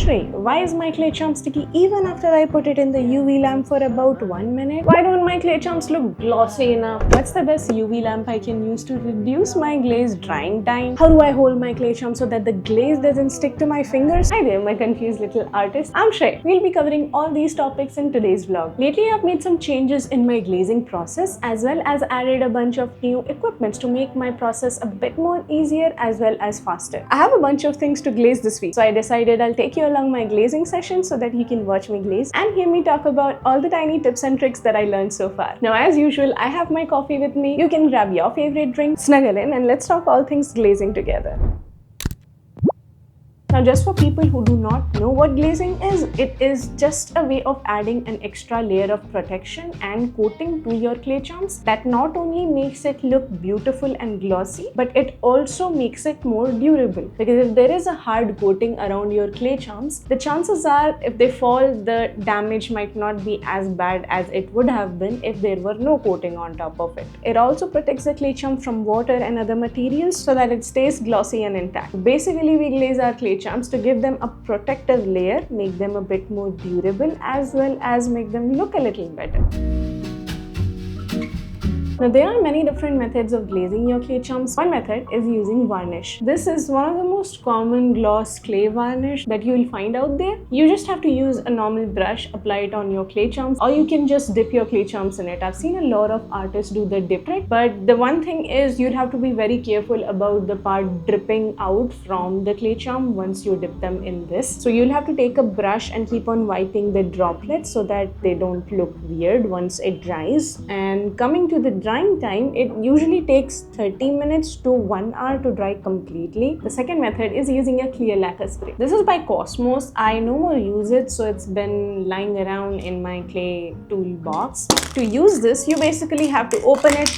Shri, why is my clay charm sticky even after I put it in the UV lamp for about 1 minute? Why don't my clay charms look glossy enough? What's the best UV lamp I can use to reduce my glaze drying time? How do I hold my clay charm so that the glaze doesn't stick to my fingers? Hi there, my confused little artist. I'm Shri. We'll be covering all these topics in today's vlog. Lately, I've made some changes in my glazing process as well as added a bunch of new equipments to make my process a bit more easier as well as faster. I have a bunch of things to glaze this week, so I decided I'll take you along my glazing session so that you can watch me glaze and hear me talk about all the tiny tips and tricks that I learned so far. Now, as usual, I have my coffee with me. You can grab your favorite drink, snuggle in, and let's talk all things glazing together. Now, just for people who do not know what glazing is, it is just a way of adding an extra layer of protection and coating to your clay charms that not only makes it look beautiful and glossy, but it also makes it more durable. Because if there is a hard coating around your clay charms, the chances are if they fall, the damage might not be as bad as it would have been if there were no coating on top of it. It also protects the clay charm from water and other materials so that it stays glossy and intact. Basically, we glaze our clay charms to give them a protective layer, make them a bit more durable, as well as make them look a little better. Now, there are many different methods of glazing your clay charms. One method is using varnish. This is one of the most common gloss clay varnish that you will find out there. You just have to use a normal brush, apply it on your clay charms, or you can just dip your clay charms in it. I've seen a lot of artists do the dip it, but the one thing is you'd have to be very careful about the part dripping out from the clay charm once you dip them in this. So you'll have to take a brush and keep on wiping the droplets so that they don't look weird once it dries. And coming to the drying time, it usually takes 30 minutes to 1 hour to dry completely. The second method is using a clear lacquer spray. This is by Cosmos. I no more use it, so it's been lying around in my clay toolbox. To use this, you basically have to open it,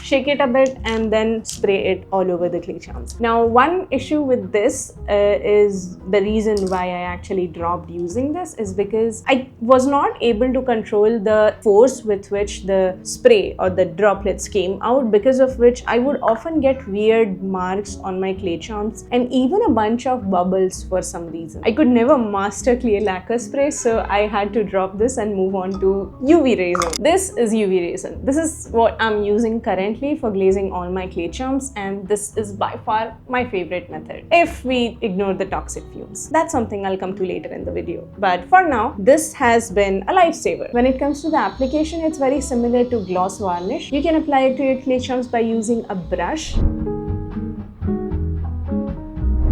shake it a bit, and then spray it all over the clay charms. Now, one issue with this is the reason why I actually dropped using this is because I was not able to control the force with which the spray or the droplets came out, because of which I would often get weird marks on my clay charms and even a bunch of bubbles for some reason. I could never master clear lacquer spray, so I had to drop this and move on to UV resin. This is UV resin. This is what I'm using currently for glazing all my clay charms, and this is by far my favorite method if we ignore the toxic fumes. That's something I'll come to later in the video. But for now, this has been a lifesaver. When it comes to the application, it's very similar to gloss varnish. You can apply it to your clay charms by using a brush.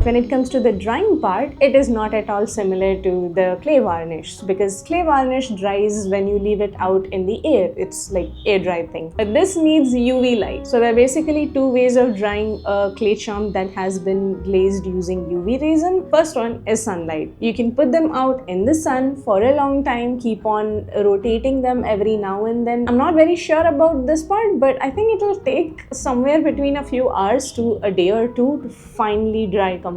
When it comes to the drying part, it is not at all similar to the clay varnish, because clay varnish dries when you leave it out in the air. It's like air dry thing. But this needs UV light. So there are basically two ways of drying a clay charm that has been glazed using UV resin. First one is sunlight. You can put them out in the sun for a long time, keep on rotating them every now and then. I'm not very sure about this part, but I think it will take somewhere between a few hours to a day or two to finally dry completely.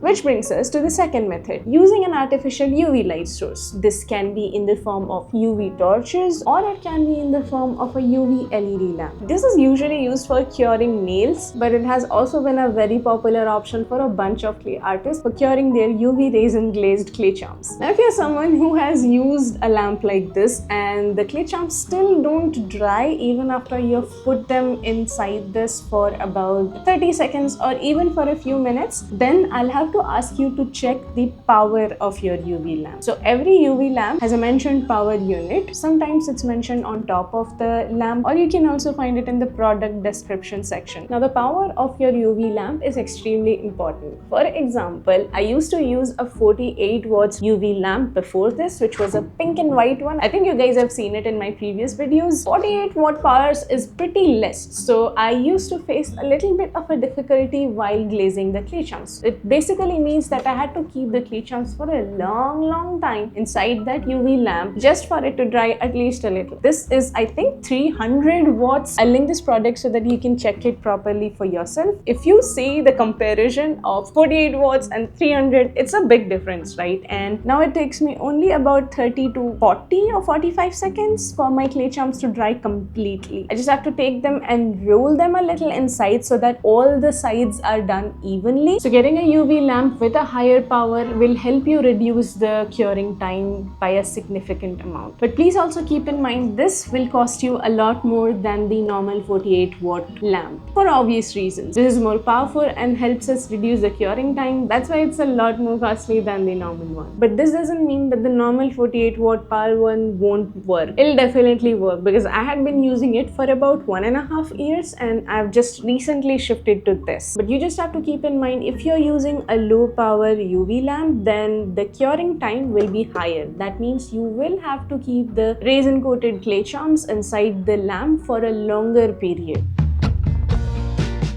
Which brings us to the second method, using an artificial UV light source. This can be in the form of UV torches, or it can be in the form of a UV LED lamp. This is usually used for curing nails, but it has also been a very popular option for a bunch of clay artists for curing their UV resin glazed clay charms. Now, if you're someone who has used a lamp like this and the clay charms still don't dry even after you've put them inside this for about 30 seconds or even for a few minutes, then I'll have to ask you to check the power of your UV lamp. So every UV lamp has a mentioned power unit. Sometimes it's mentioned on top of the lamp, or you can also find it in the product description section. Now, the power of your UV lamp is extremely important. For example, I used to use a 48 watts UV lamp before this, which was a pink and white one. I think you guys have seen it in my previous videos. 48 watt powers is pretty less, so I used to face a little bit of a difficulty while glazing the clay charms. It basically means that I had to keep the clay charms for a long time inside that UV lamp just for it to dry at least a little. This is, I think, 300 watts. I'll link this product so that you can check it properly for yourself. If you see the comparison of 48 watts and 300, it's a big difference, right? And now it takes me only about 30 to 40 or 45 seconds for my clay charms to dry completely. I just have to take them and roll them a little inside so that all the sides are done evenly. So getting a UV lamp with a higher power will help you reduce the curing time by a significant amount. But please also keep in mind this will cost you a lot more than the normal 48-watt lamp for obvious reasons. This is more powerful and helps us reduce the curing time. That's why it's a lot more costly than the normal one. But this doesn't mean that the normal 48-watt power one won't work. It'll definitely work because I had been using it for about 1.5 years and I've just recently shifted to this. But you just have to keep in mind, if you're using a low power UV lamp, then the curing time will be higher. That means you will have to keep the resin coated clay charms inside the lamp for a longer period.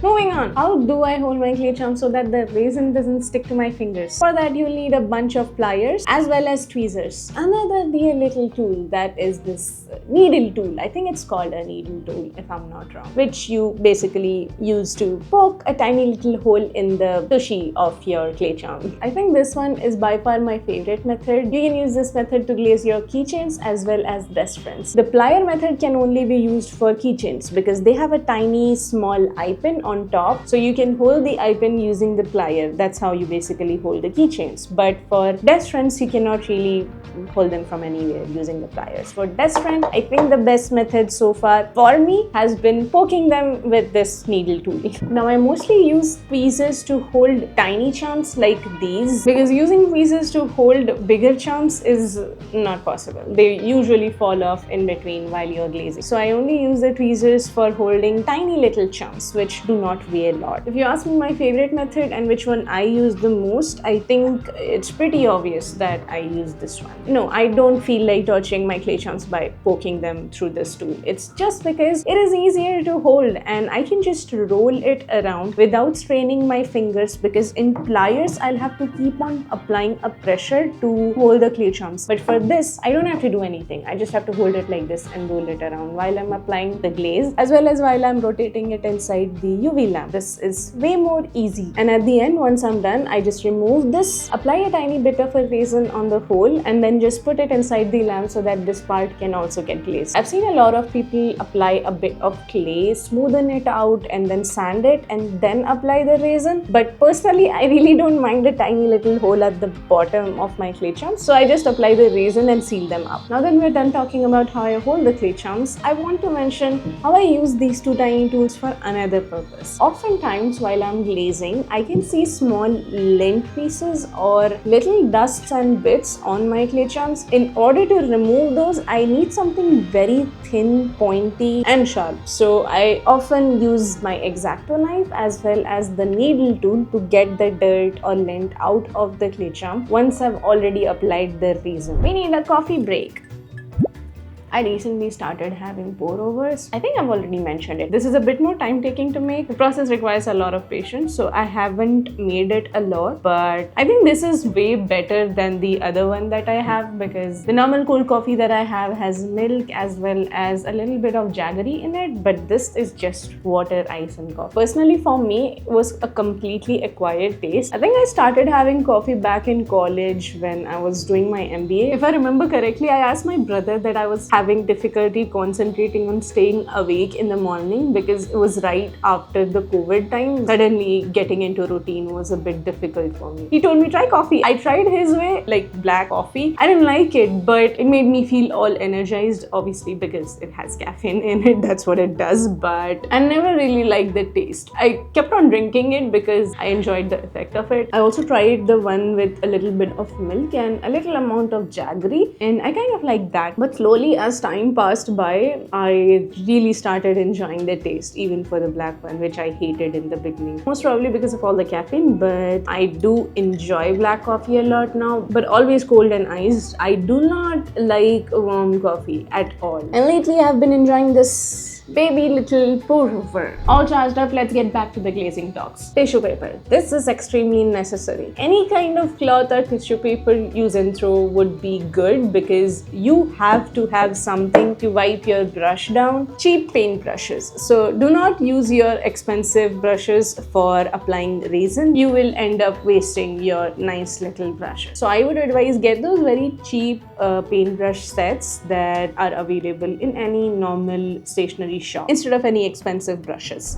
Moving on, how do I hold my clay charm so that the resin doesn't stick to my fingers? For that, you'll need a bunch of pliers as well as tweezers. Another dear little tool, that is this needle tool. I think it's called a needle tool if I'm not wrong, which you basically use to poke a tiny little hole in the tushy of your clay charm. I think this one is by far my favorite method. You can use this method to glaze your keychains as well as best friends. The plier method can only be used for keychains because they have a tiny small eye pin on top, so you can hold the eye pin using the plier. That's how you basically hold the keychains. But for best friends, you cannot really hold them from anywhere using the pliers. For best friend, I think the best method so far for me has been poking them with this needle tool. Now I mostly use tweezers to hold tiny charms like these because using tweezers to hold bigger charms is not possible. They usually fall off in between while you're glazing. So I only use the tweezers for holding tiny little charms which do not weigh a lot. If you ask me my favorite method and which one I use the most, I think it's pretty obvious that I use this one. No, I don't feel like torturing my clay charms by poking them through this tool. It's just because it is easier to hold and I can just roll it around without straining my fingers, because in pliers I'll have to keep on applying a pressure to hold the clay charms. But for this, I don't have to do anything. I just have to hold it like this and roll it around while I'm applying the glaze as well as while I'm rotating it inside the UV lamp. This is way more easy. And at the end, once I'm done, I just remove this, apply a tiny bit of a resin on the hole and then just put it inside the lamp so that this part can also get glazed. I've seen a lot of people apply a bit of clay, smoothen it out and then sand it and then apply the resin. But personally, I really don't mind the tiny little hole at the bottom of my clay charms. So I just apply the resin and seal them up. Now that we're done talking about how I hold the clay charms, I want to mention how I use these two tiny tools for another purpose. Oftentimes while I'm glazing, I can see small lint pieces or little dusts and bits on my clay charms. In order to remove those, I need something very thin, pointy and sharp. So I often use my X-Acto knife as well as the needle tool to get the dirt or lint out of the clay charm once I've already applied the resin. We need a coffee break. I recently started having pour-overs. I think I've already mentioned it. This is a bit more time taking to make. The process requires a lot of patience, so I haven't made it a lot, but I think this is way better than the other one that I have, because the normal cold coffee that I have has milk as well as a little bit of jaggery in it, but this is just water, ice and coffee. Personally, for me, it was a completely acquired taste. I think I started having coffee back in college when I was doing my MBA. If I remember correctly, I asked my brother that I was having difficulty concentrating on staying awake in the morning because it was right after the COVID time. Suddenly getting into routine was a bit difficult for me. He told me try coffee. I tried his way, like black coffee. I didn't like it, but it made me feel all energized, obviously because it has caffeine in it. That's what it does, but I never really liked the taste. I kept on drinking it because I enjoyed the effect of it. I also tried the one with a little bit of milk and a little amount of jaggery, and I kind of liked that. But slowly, as time passed by, I really started enjoying the taste, even for the black one, which I hated in the beginning. Most probably because of all the caffeine, but I do enjoy black coffee a lot now, but always cold and iced. I do not like warm coffee at all. And lately I've been enjoying this baby little pour-over. All charged up, let's get back to the glazing talks. Tissue paper. This is extremely necessary. Any kind of cloth or tissue paper use and throw would be good because you have to have something to wipe your brush down. Cheap paint brushes. So do not use your expensive brushes for applying resin. You will end up wasting your nice little brushes. So I would advise get those very cheap paintbrush sets that are available in any normal stationery shop instead of any expensive brushes.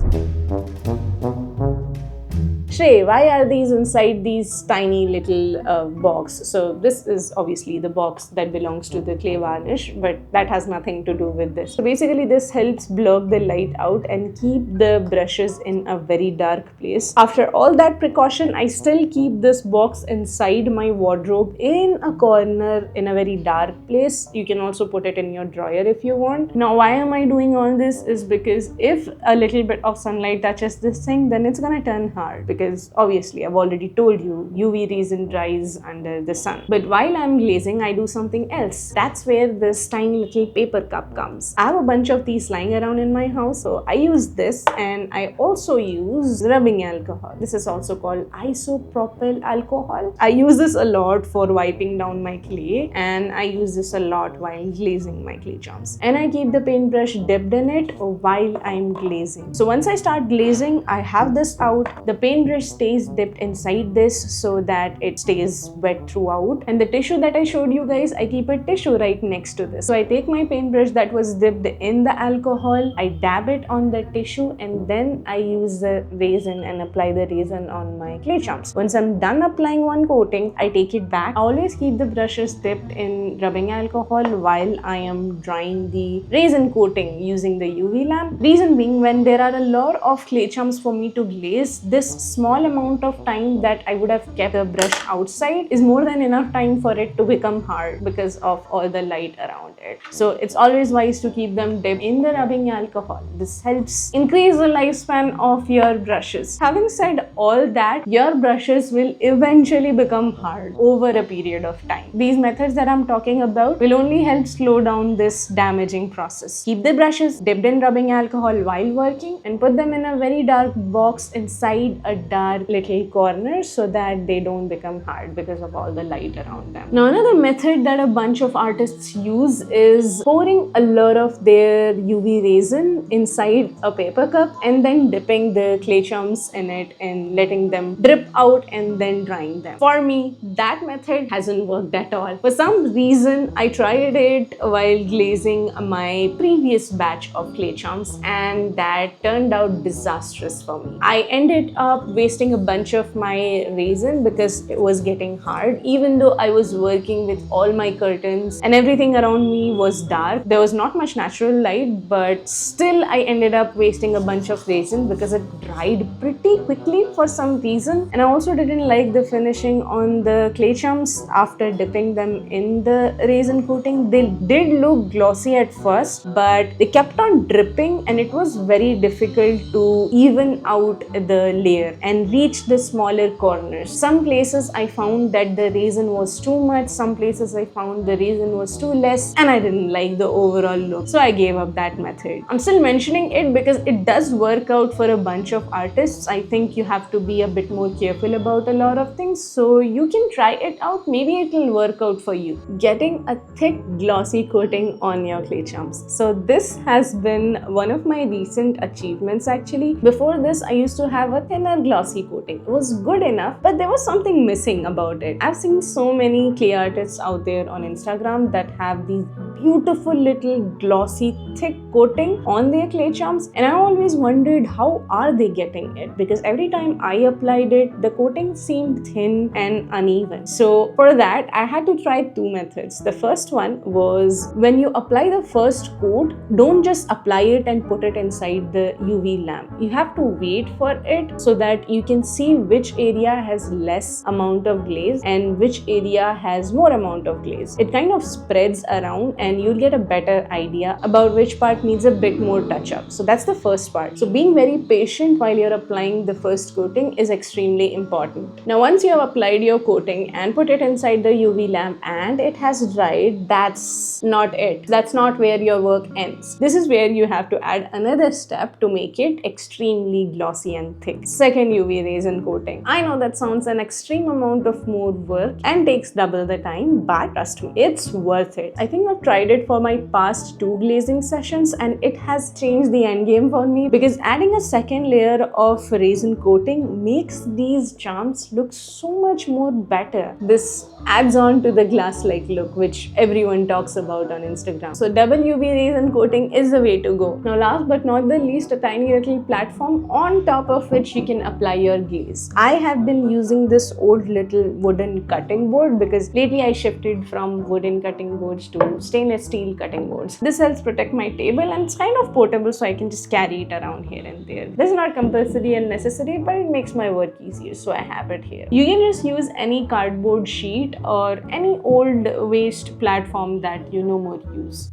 Shrey, why are these inside these tiny little box? So this is obviously the box that belongs to the clay varnish, but that has nothing to do with this. So basically this helps block the light out and keep the brushes in a very dark place. After all that precaution, I still keep this box inside my wardrobe in a corner in a very dark place. You can also put it in your drawer if you want. Now why am I doing all this is because if a little bit of sunlight touches this thing, then it's gonna turn hard, because obviously I've already told you UV resin dries under the sun. But while I'm glazing, I do something else. That's where this tiny little paper cup comes. I have a bunch of these lying around in my house, so I use this, and I also use rubbing alcohol. This is also called isopropyl alcohol. I use this a lot for wiping down my clay, and I use this a lot while glazing my clay charms. And I keep the paintbrush dipped in it while I'm glazing. So once I start glazing, I have this out. The paintbrush stays dipped inside this so that it stays wet throughout. And the tissue that I showed you guys, I keep a tissue right next to this. So I take my paintbrush that was dipped in the alcohol, I dab it on the tissue, and then I use the resin and apply the resin on my clay charms. Once I'm done applying one coating, I take it back. I always keep the brushes dipped in rubbing alcohol while I am drying the resin coating using the UV lamp. Reason being, when there are a lot of clay charms for me to glaze, this small amount of time that I would have kept the brush outside is more than enough time for it to become hard because of all the light around it. So it's always wise to keep them dipped in the rubbing alcohol. This helps increase the lifespan of your brushes. Having said all that, your brushes will eventually become hard over a period of time. These methods that I'm talking about will only help slow down this damaging process. Keep the brushes dipped in rubbing alcohol while working and put them in a very dark box inside a dark little corner so that they don't become hard because of all the light around them. Now another method that a bunch of artists use is pouring a lot of their UV resin inside a paper cup and then dipping the clay charms in it and letting them drip out and then drying them. For me, that method hasn't worked at all. For some reason, I tried it while glazing my previous batch of clay charms and that turned out disastrous for me. I ended up wasting a bunch of my resin because it was getting hard. Even though I was working with all my curtains and everything around me was dark, there was not much natural light, but still I ended up wasting a bunch of resin because it dried pretty quickly for some reason. And I also didn't like the finishing on the clay charms after dipping them in the resin coating. They did look glossy at first, but they kept on dripping and it was very difficult to even out the layer and reach the smaller corners. Some places I found that the resin was too much, some places I found the resin was too less, and I didn't like the overall look. So I gave up that method. I'm still mentioning it because it does work out for a bunch of artists. I think you have to be a bit more careful about a lot of things, so you can try it out. Maybe it will work out for you. Getting a thick glossy coating on your clay charms. So this has been one of my recent achievements actually. Before this, I used to have a thinner glossy coating. It was good enough, but there was something missing about it. I've seen so many clay artists out there on Instagram that have these beautiful little glossy thick coating on their clay charms, and I always wondered how are they getting it, because every time I applied it, the coating seemed thin and uneven. So for that, I had to try two methods. The first one was, when you apply the first coat, don't just apply it and put it inside the UV lamp. You have to wait for it so that you can see which area has less amount of glaze and which area has more amount of glaze. It kind of spreads around and you'll get a better idea about which part needs a bit more touch up. So that's the first part. So being very patient while you're applying the first coating is extremely important. Now once you have applied your coating and put it inside the UV lamp and it has dried, that's not it. That's not where your work ends. This is where you have to add another step to make it extremely glossy and thick. Second UV resin coating. I know that sounds an extreme amount of more work and takes double the time, but trust me, it's worth it. I think I've tried tried it for my past 2 glazing sessions and it has changed the end game for me, because adding a second layer of resin coating makes these charms look so much more better. This adds on to the glass-like look which everyone talks about on Instagram. So double UV resin coating is the way to go. Now last but not the least, a tiny little platform on top of which you can apply your glaze. I have been using this old little wooden cutting board because lately I shifted from wooden cutting boards to stainless steel cutting boards. This helps protect my table and it's kind of portable, so I can just carry it around here and there. This is not compulsory and necessary, but it makes my work easier, so I have it here. You can just use any cardboard sheet or any old waste platform that you no more use.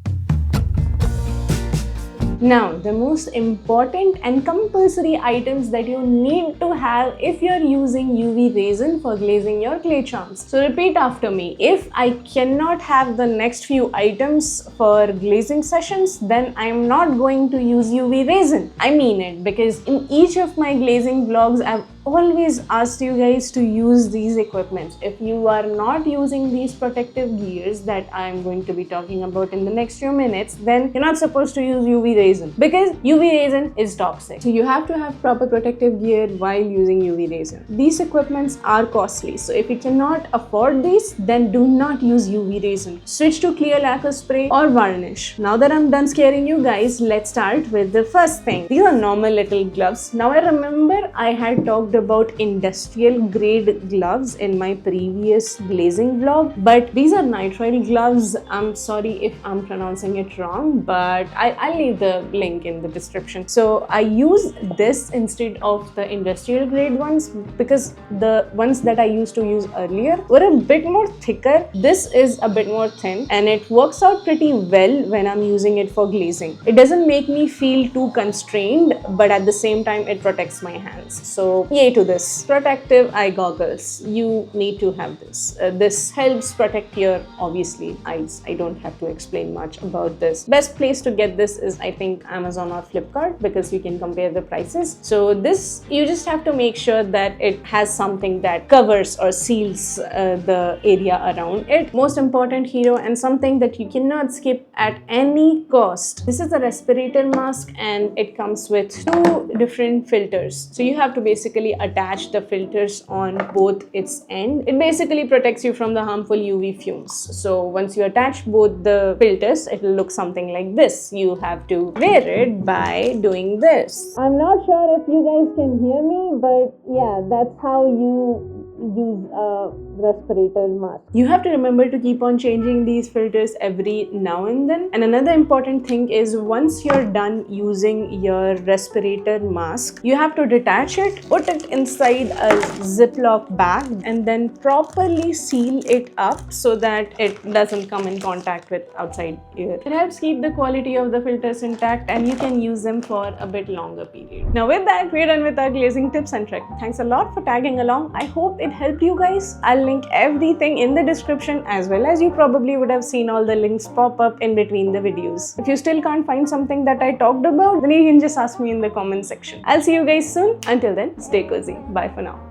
Now, the most important and compulsory items that you need to have if you're using UV resin for glazing your clay charms. So repeat after me. If I cannot have the next few items for glazing sessions, then I'm not going to use UV resin. I mean it, because in each of my glazing vlogs, I've always asked you guys to use these equipments. If you are not using these protective gears that I'm going to be talking about in the next few minutes, then you're not supposed to use UV resin, because UV resin is toxic. So you have to have proper protective gear while using UV resin. These equipments are costly, so if you cannot afford these, then do not use UV resin. Switch to clear lacquer spray or varnish. Now that I'm done scaring you guys, let's start with the first thing. These are normal little gloves. Now I remember I had talked about industrial grade gloves in my previous glazing vlog, but these are nitrile gloves. I'm sorry if I'm pronouncing it wrong, but I'll leave the link in the description. So I use this instead of the industrial grade ones because the ones that I used to use earlier were a bit more thicker. This is a bit more thin and it works out pretty well when I'm using it for glazing. It doesn't make me feel too constrained, but at the same time it protects my hands. So yay to this. Protective eye goggles. You need to have this. This helps protect your, obviously, eyes. I don't have to explain much about this. Best place to get this is, I think, Amazon or Flipkart, because you can compare the prices. So this, you just have to make sure that it has something that covers or seals the area around it. Most important hero and something that you cannot skip at any cost. This is a respirator mask and it comes with 2 different filters. So you have to basically attach the filters on both its end. It basically protects you from the harmful UV fumes. So once you attach both the filters, it will look something like this. You have to wear it by doing this. I'm not sure if you guys can hear me, but yeah, that's how you use a respirator mask. You have to remember to keep on changing these filters every now and then. And another important thing is, once you're done using your respirator mask, you have to detach it, put it inside a Ziploc bag, and then properly seal it up so that it doesn't come in contact with outside air. It helps keep the quality of the filters intact and you can use them for a bit longer period. Now with that, we're done with our glazing tips and tricks. Thanks a lot for tagging along. I hope it helped you guys. I'll link everything in the description, as well as you probably would have seen all the links pop up in between the videos. If you still can't find something that I talked about, then you can just ask me in the comment section. I'll see you guys soon. Until then, stay cozy. Bye for now.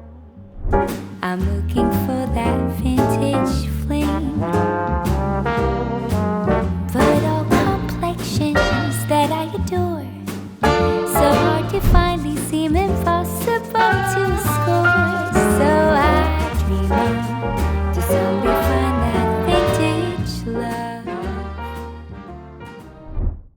I'm looking for that vintage flame.